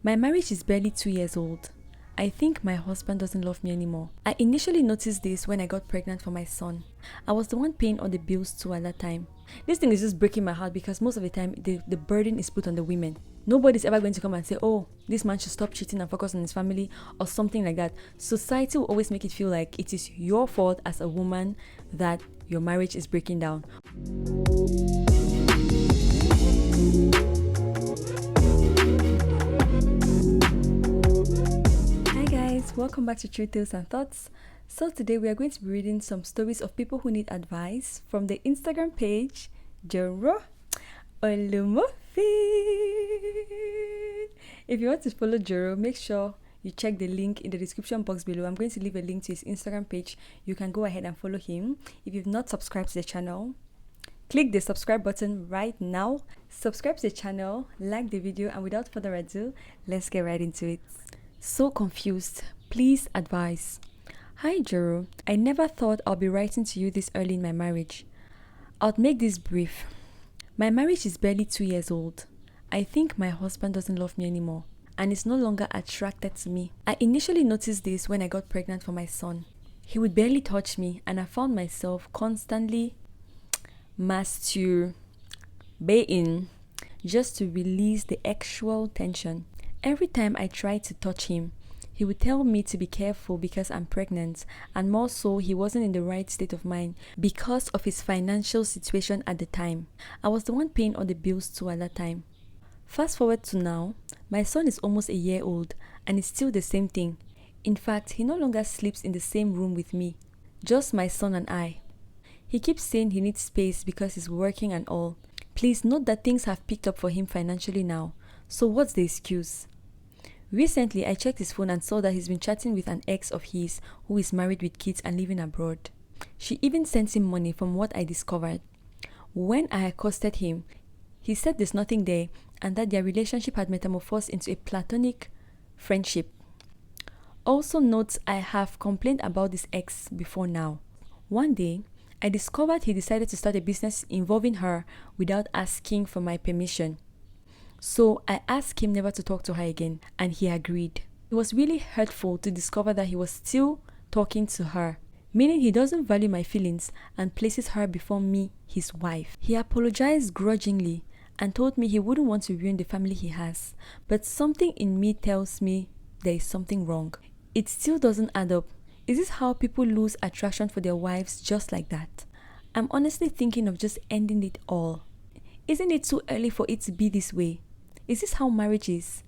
My marriage is barely 2 years old. I think my husband doesn't love me anymore. I initially noticed this when I got pregnant for my son. I was the one paying all the bills too at that time. This thing is just breaking my heart because most of the time the burden is put on the women. Nobody's ever going to come and say, oh, this man should stop cheating and focus on his family or something like that. Society will always make it feel like it is your fault as a woman that your marriage is breaking down. Welcome back to True Tales and Thoughts. So today we are going to be reading some stories of people who need advice from the Instagram page joroolumofin. If you want to follow Joro, make sure you check the link in the description box below. I'm going to leave a link to his Instagram page. You can go ahead and follow him. If you've not subscribed to the channel, click the subscribe button right now. Subscribe to the channel, like the video, and without further ado, let's get right into it. So confused. Please advise. Hi Joro, I never thought I'll be writing to you this early in my marriage. I'll make this brief. My marriage is barely 2 years old. I think my husband doesn't love me anymore and is no longer attracted to me. I initially noticed this when I got pregnant for my son. He would barely touch me and I found myself constantly masturbating just to release the actual tension. Every time I tried to touch him, he would tell me to be careful because I'm pregnant, and more so, he wasn't in the right state of mind because of his financial situation at the time. I was the one paying all the bills too at that time. Fast forward to now, my son is almost a year old and it's still the same thing. In fact, he no longer sleeps in the same room with me, just my son and I. He keeps saying he needs space because he's working and all. Please note that things have picked up for him financially now. So what's the excuse? Recently, I checked his phone and saw that he's been chatting with an ex of his who is married with kids and living abroad. She even sent him money from what I discovered. When I accosted him, he said there's nothing there and that their relationship had metamorphosed into a platonic friendship. Also note I have complained about this ex before now. One day, I discovered he decided to start a business involving her without asking for my permission. So I asked him never to talk to her again and he agreed. It was really hurtful to discover that he was still talking to her, meaning he doesn't value my feelings and places her before me, his wife. He apologized grudgingly and told me he wouldn't want to ruin the family he has, but something in me tells me there is something wrong. It still doesn't add up. Is this how people lose attraction for their wives just like that? I'm honestly thinking of just ending it all. Isn't it too early for it to be this way? Is this how marriage is?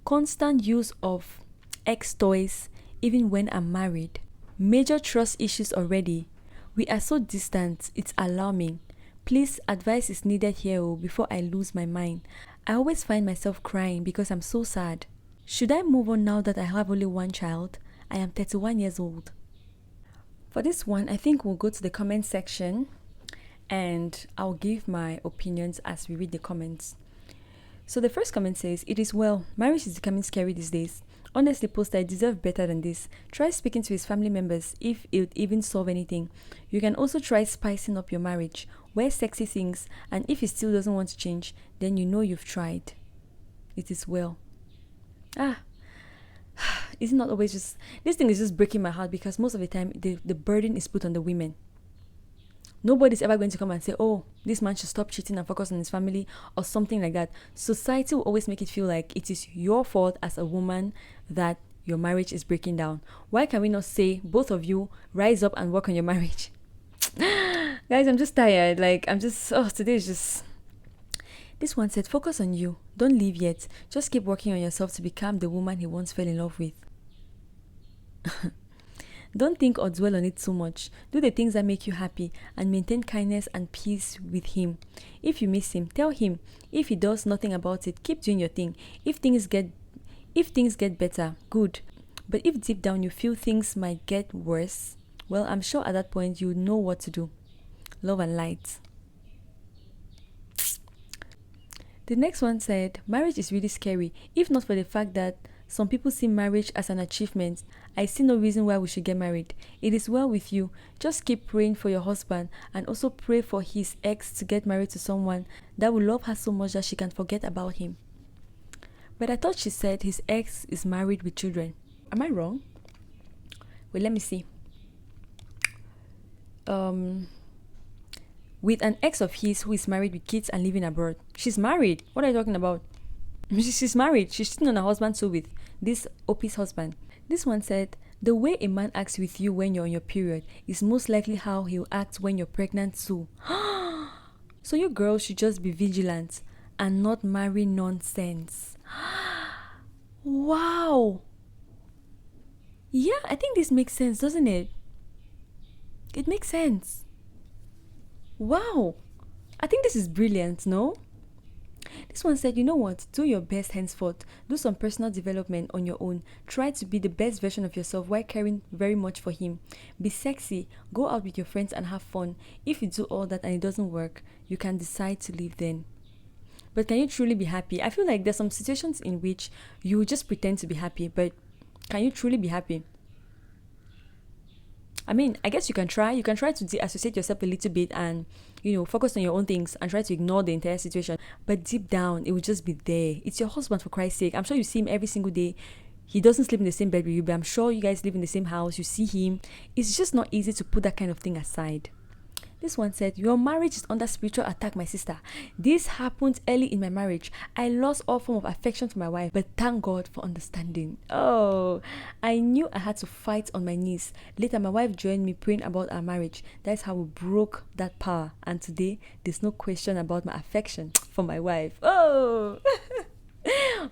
Constant use of ex toys even when I'm married. Major trust issues already. We are so distant, it's alarming. Please, advice is needed here before I lose my mind. I always find myself crying because I'm so sad. Should I move on now that I have only one child? I am 31 years old. For this one, I think we'll go to the comment section and I'll give my opinions as we read the comments. So the first comment says, it is well, marriage is becoming scary these days. Honestly, Poster, I deserve better than this. Try speaking to his family members if it would even solve anything. You can also try spicing up your marriage. Wear sexy things, and if he still doesn't want to change, then you know you've tried. It is well. It's not always just, this thing is just breaking my heart because most of the time the burden is put on the women. Nobody's ever going to come and say, oh, this man should stop cheating and focus on his family or something like that. Society will always make it feel like it is your fault as a woman that your marriage is breaking down. Why can we not say, both of you, rise up and work on your marriage? Guys, I'm just tired. Today is just... This one said, focus on you. Don't leave yet. Just keep working on yourself to become the woman he once fell in love with. Don't think or dwell on it too much. Do the things that make you happy and maintain kindness and peace with him. If you miss him, tell him. If he does nothing about it, keep doing your thing. If things get better, good. But if deep down you feel things might get worse, well, I'm sure at that point you know what to do. Love and light. The next one said, marriage is really scary, if not for the fact that some people see marriage as an achievement. I see no reason why we should get married. It is well with you. Just keep praying for your husband and also pray for his ex to get married to someone that will love her so much that she can forget about him. But I thought she said his ex is married with children. Am I wrong? Wait, let me see. With an ex of his who is married with kids and living abroad. She's married. What are you talking about? She's married. She's sitting on her husband too with this Opie's husband. This one said, the way a man acts with you when you're on your period is most likely how he'll act when you're pregnant too. So you girls should just be vigilant and not marry nonsense. Wow. Yeah, I think this makes sense, doesn't it? It makes sense. Wow. I think this is brilliant, no? This one said, you know what? Do your best henceforth. Do some personal development on your own. Try to be the best version of yourself while caring very much for him. Be sexy. Go out with your friends and have fun. If you do all that and it doesn't work, you can decide to leave then. But can you truly be happy? I feel like there's some situations in which you just pretend to be happy, but can you truly be happy? I mean, I guess you can try. You can try to de-associate yourself a little bit and, focus on your own things and try to ignore the entire situation. But deep down, it will just be there. It's your husband, for Christ's sake. I'm sure you see him every single day. He doesn't sleep in the same bed with you, but I'm sure you guys live in the same house. You see him. It's just not easy to put that kind of thing aside. This one said, your marriage is under spiritual attack, my sister. This happened early in my marriage. I lost all form of affection for my wife, but thank God for understanding. Oh, I knew I had to fight on my knees. Later, my wife joined me praying about our marriage. That's how we broke that power. And today, there's no question about my affection for my wife. Oh,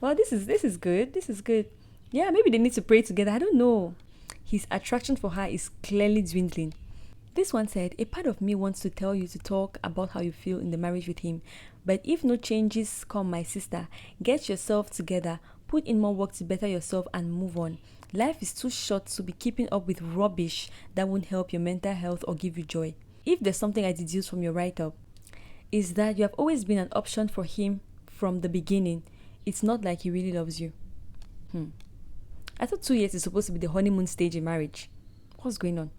well, this is good. This is good. Yeah, maybe they need to pray together. I don't know. His attraction for her is clearly dwindling. This one said, a part of me wants to tell you to talk about how you feel in the marriage with him. But if no changes come, my sister, get yourself together, put in more work to better yourself and move on. Life is too short to be keeping up with rubbish that won't help your mental health or give you joy. If there's something I deduce from your write-up, is that you have always been an option for him from the beginning. It's not like he really loves you. I thought 2 years is supposed to be the honeymoon stage in marriage. What's going on?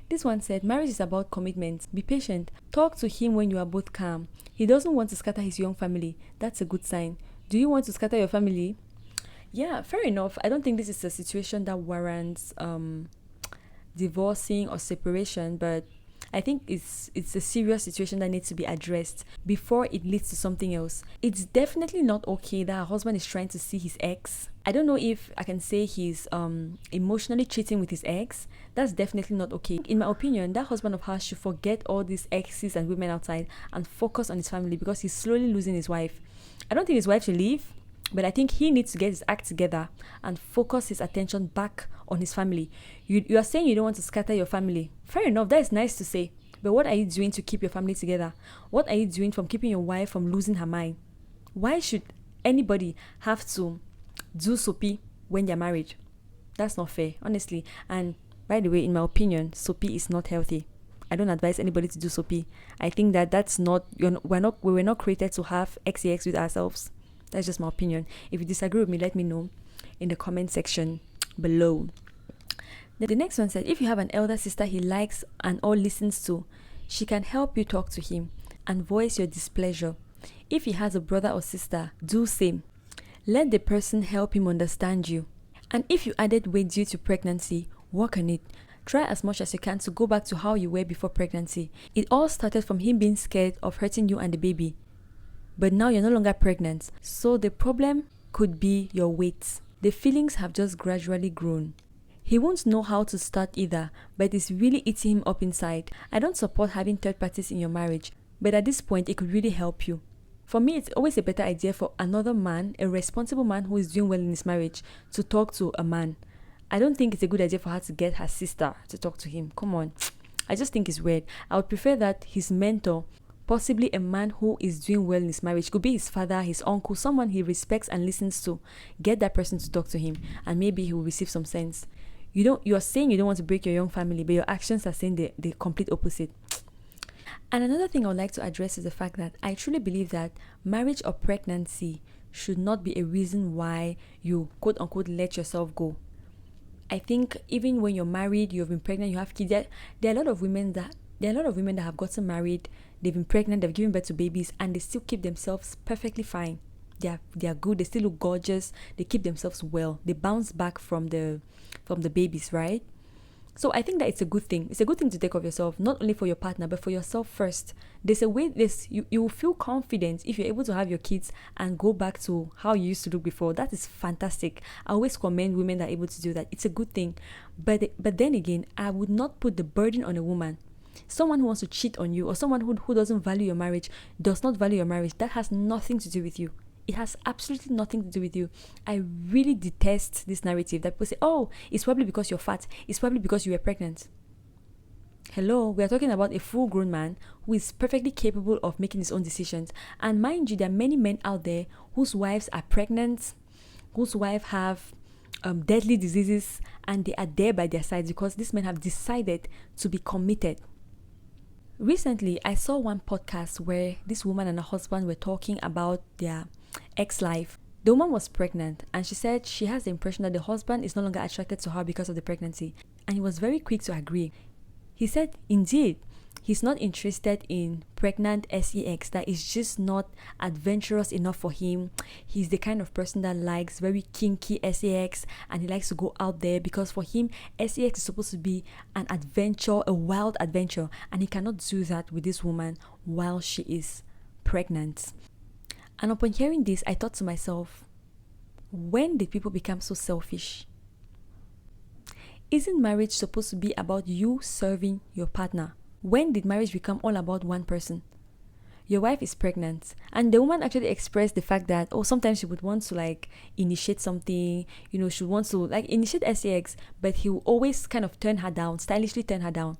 This one said, marriage is about commitment. Be patient. Talk to him when you are both calm. He doesn't want to scatter his young family. That's a good sign. Do you want to scatter your family? Yeah, fair enough. I don't think this is a situation that warrants divorcing or separation, but I think it's a serious situation that needs to be addressed before it leads to something else. It's definitely not okay that her husband is trying to see his ex. I don't know if I can say he's emotionally cheating with his ex. That's definitely not okay. In my opinion, that husband of hers should forget all these exes and women outside and focus on his family because he's slowly losing his wife. I don't think his wife should leave, but I think he needs to get his act together and focus his attention back on his family. You are saying you don't want to scatter your family. Fair enough, that is nice to say. But what are you doing to keep your family together? What are you doing from keeping your wife from losing her mind? Why should anybody have to do soapy when they're married? That's not fair, honestly. And by the way, in my opinion, soapy is not healthy. I don't advise anybody to do soapy. I think that's not, we were not created to have sex with ourselves. That's just my opinion. If you disagree with me, let me know in the comment section below. The next one said, if you have an elder sister he likes and or listens to, she can help you talk to him and voice your displeasure. If he has a brother or sister, do same. Let the person help him understand you. And if you added weight due to pregnancy, work on it. Try as much as you can to go back to how you were before pregnancy. It all started from him being scared of hurting you and the baby. But now you're no longer pregnant. So the problem could be your weight. The feelings have just gradually grown. He won't know how to start either, but it's really eating him up inside. I don't support having third parties in your marriage, but at this point, it could really help you. For me, it's always a better idea for another man, a responsible man who is doing well in his marriage, to talk to a man. I don't think it's a good idea for her to get her sister to talk to him. Come on. I just think it's weird. I would prefer that his mentor, possibly a man who is doing well in his marriage, could be his father, his uncle, someone he respects and listens to. Get that person to talk to him, and maybe he will receive some sense. You are saying you don't want to break your young family, but your actions are saying the complete opposite. And another thing I would like to address is the fact that I truly believe that marriage or pregnancy should not be a reason why you quote unquote let yourself go. I think even when you're married, you've been pregnant, you have kids, there are a lot of women that have gotten married, they've been pregnant, they've given birth to babies, and they still keep themselves perfectly fine. they are good, they still look gorgeous, they keep themselves well, they bounce back from the babies, right? So I think that it's a good thing. It's a good thing to take care of yourself, not only for your partner, but for yourself first. There's a way you will feel confident if you're able to have your kids and go back to how you used to look before. That is fantastic. I always commend women that are able to do that. It's a good thing. But then again, I would not put the burden on a woman. Someone who wants to cheat on you, or someone who doesn't value your marriage, does not value your marriage, that has nothing to do with you. It has absolutely nothing to do with you. I really detest this narrative that people say, oh, it's probably because you're fat. It's probably because you were pregnant. Hello, we are talking about a full-grown man who is perfectly capable of making his own decisions. And mind you, there are many men out there whose wives are pregnant, whose wives have deadly diseases, and they are there by their sides because these men have decided to be committed. Recently, I saw one podcast where this woman and her husband were talking about their ex-life. The woman was pregnant and she said she has the impression that the husband is no longer attracted to her because of the pregnancy. And he was very quick to agree. He said, indeed, he's not interested in pregnant sex, that is just not adventurous enough for him. He's the kind of person that likes very kinky sex and he likes to go out there because for him, sex is supposed to be an adventure, a wild adventure. And he cannot do that with this woman while she is pregnant. And upon hearing this, I thought to myself, when did people become so selfish? Isn't marriage supposed to be about you serving your partner? When did marriage become all about one person? Your wife is pregnant, and the woman actually expressed the fact that, sometimes she would want to initiate something, she would want to initiate sex, but he will always kind of turn her down, stylishly turn her down.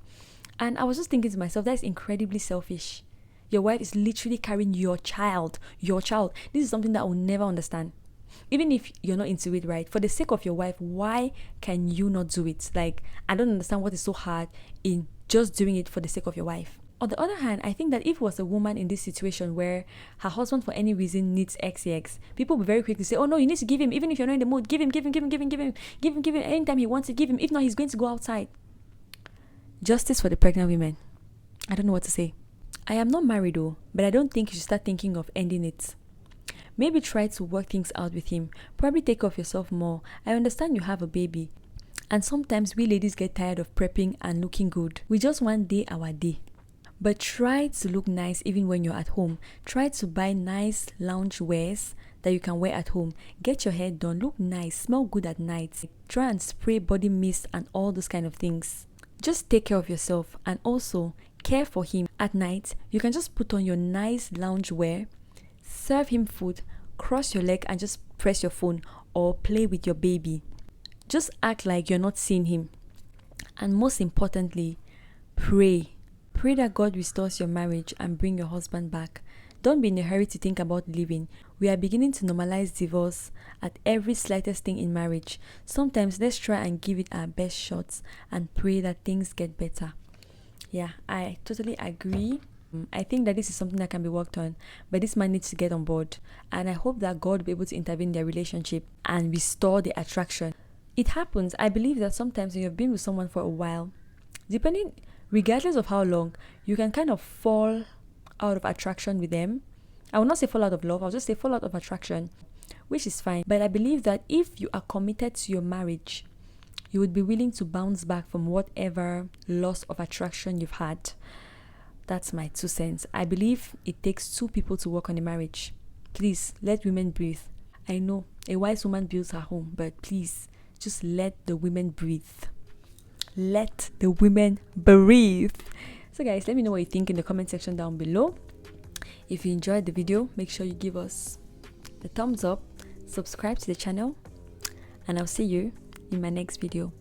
And I was just thinking to myself, that's incredibly selfish. Your wife is literally carrying your child. This is something that I will never understand. Even if you're not into it, right? For the sake of your wife, why can you not do it? I don't understand what is so hard in just doing it for the sake of your wife. On the other hand, I think that if it was a woman in this situation where her husband for any reason needs sex, people will be very quick to say, oh no, you need to give him, even if you're not in the mood, give him, anytime he wants it, give him. If not, he's going to go outside. Justice for the pregnant women. I don't know what to say. I am not married though, but I don't think you should start thinking of ending it. Maybe try to work things out with him. Probably take care of yourself more. I understand you have a baby. And sometimes we ladies get tired of prepping and looking good. We just want our day. But try to look nice even when you're at home. Try to buy nice lounge wears that you can wear at home. Get your hair done. Look nice. Smell good at night. Try and spray body mist and all those kind of things. Just take care of yourself and also care for him. At night, you can just put on your nice lounge wear, serve him food, cross your leg and just press your phone or play with your baby. Just act like you're not seeing him. And most importantly, pray. Pray that God restores your marriage and bring your husband back. Don't be in a hurry to think about leaving. We are beginning to normalize divorce at every slightest thing in marriage. Sometimes let's try and give it our best shots and pray that things get better. Yeah, I totally agree. I think that this is something that can be worked on, but this man needs to get on board. And I hope that God will be able to intervene in their relationship and restore the attraction. It happens. I believe that sometimes when you've been with someone for a while, regardless of how long, you can kind of fall out of attraction with them. I will not say fall out of love, I'll just say fall out of attraction, which is fine. But I believe that if you are committed to your marriage, you would be willing to bounce back from whatever loss of attraction you've had. That's my 2 cents. I believe it takes 2 people to work on a marriage. Please, let women breathe. I know a wise woman builds her home, but please, just let the women breathe. Let the women breathe. So guys, let me know what you think in the comment section down below. If you enjoyed the video, make sure you give us a thumbs up, subscribe to the channel, and I'll see you in my next video.